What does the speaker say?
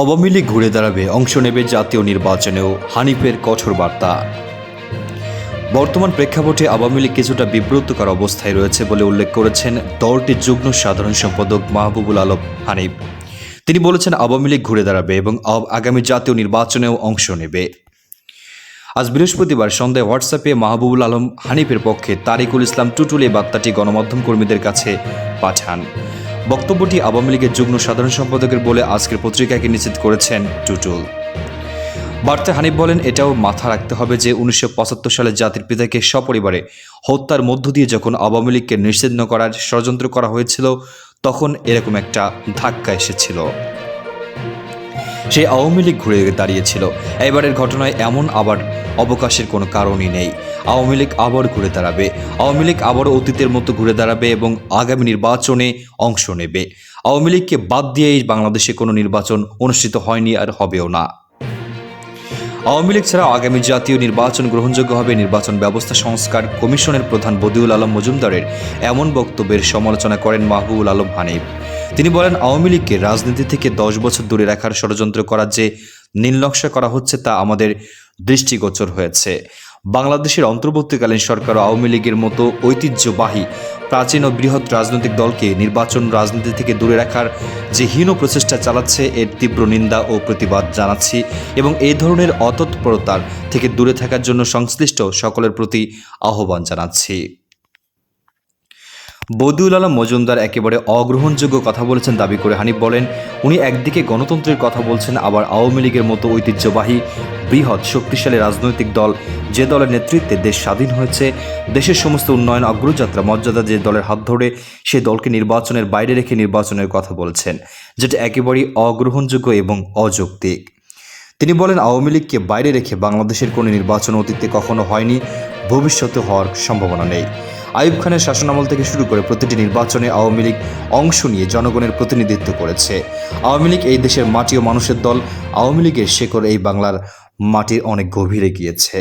আওয়ামী লীগ ঘুরে দাঁড়াবে, অংশ নেবে জাতীয় নির্বাচনেও, হানিফের কঠোর বার্তা। বর্তমান প্রেক্ষাপটে আওয়ামী লীগ কিছুটা বিব্রতকর অবস্থায় রয়েছে বলে উল্লেখ করেছেন দলটির যুগ্ম সাধারণ সম্পাদক মাহবুবুল আলম হানিফ। তিনি বলেছেন আওয়ামী লীগ ঘুরে দাঁড়াবে এবং আগামী জাতীয় নির্বাচনেও অংশ নেবে। আজ বৃহস্পতিবার সন্ধ্যায় হোয়াটসঅ্যাপে মাহবুবুল আলম হানিফের পক্ষে তারিকুল ইসলাম টুটুল এই বার্তাটি গণমাধ্যম কর্মীদের কাছে পাঠান। বক্তব্যটি আওয়ামী লীগের যুগ্ম সাধারণ সম্পাদকের বলে আজকের পত্রিকাকে নিশ্চিত করেছেন টুটুল। বার্তায় হানিফ বলেন, এটাও মাথা রাখতে হবে যে 1975 সালে জাতির পিতাকে সপরিবারে হত্যার মধ্য দিয়ে যখন আওয়ামী লীগকে নিষিদ্ধ করার ষড়যন্ত্র করা হয়েছিল, তখন এরকম একটা ধাক্কা এসেছিল। সেই আওয়ামী লীগ ঘুরে দাঁড়িয়েছিল। এবারের ঘটনায় এমন আবার অবকাশের কোনো কারণই নেই। আওয়ামী লীগ আবার ঘুরে দাঁড়াবে। আওয়ামী লীগ আবারও অতীতের মতো ঘুরে দাঁড়াবে এবং আগামী নির্বাচনে অংশ নেবে। আওয়ামী লীগকে বাদ দিয়েই বাংলাদেশে কোনো নির্বাচন অনুষ্ঠিত হয়নি আর হবেও না। আওয়ামী লীগ ছাড়াও আগামী জাতীয় নির্বাচন গ্রহণযোগ্য হবে। নির্বাচন ব্যবস্থা সংস্কার কমিশনের প্রধান বদিউল আলম মজুমদারের এমন বক্তব্যের সমালোচনা করেন মাহবুবুল আলম হানিফ। তিনি বলেন, আওয়ামী লীগকে রাজনীতি থেকে 10 বছর দূরে রাখার ষড়যন্ত্র করার যে নীলনকশা করা হচ্ছে তা আমাদের দৃষ্টিগোচর হয়েছে। বাংলাদেশের অন্তর্বর্তীকালীন সরকার আওয়ামী লীগের মতো ঐতিহ্যবাহী প্রাচীন ও বৃহৎ রাজনৈতিক দলকে নির্বাচন রাজনীতি থেকে দূরে রাখার যে হীন প্রচেষ্টা চালাচ্ছে এর তীব্র নিন্দা ও প্রতিবাদ জানাচ্ছি এবং এই ধরনের অতৎপরতার থেকে দূরে থাকার জন্য সংশ্লিষ্ট সকলের প্রতি আহ্বান জানাচ্ছি। বদিউল আলম মজুমদার একেবারে অগ্রহণযোগ্য কথা বলেছেন দাবি করে হানিফ বলেন, উনি একদিকে গণতন্ত্রের কথা বলছেন, আবার আওয়ামী লীগের মতো ঐতিহ্যবাহী বৃহৎ শক্তিশালী রাজনৈতিক দল, যে দলের নেতৃত্বে দেশ স্বাধীন হয়েছে, দেশের সমস্ত উন্নয়ন অগ্রযাত্রা মর্যাদা যে দলের হাত ধরে, সে দলকে নির্বাচনের বাইরে রেখে নির্বাচনের কথা বলছেন, যেটা একেবারেই অগ্রহণযোগ্য এবং অযৌক্তিক। তিনি বলেন, আওয়ামী লীগকে বাইরে রেখে বাংলাদেশের কোনো নির্বাচন অতীতে কখনো হয়নি, ভবিষ্যতে হওয়ার সম্ভাবনা নেই। আইয়ুব খানের শাসনামল থেকে শুরু করে প্রতিটি নির্বাচনে আওয়ামী লীগ অংশ নিয়ে জনগণের প্রতিনিধিত্ব করেছে। আওয়ামী লীগ এই দেশের মাটি ও মানুষের দল। আওয়ামী লীগের শেকড় এই বাংলার মাটির অনেক গভীরে গিয়েছে।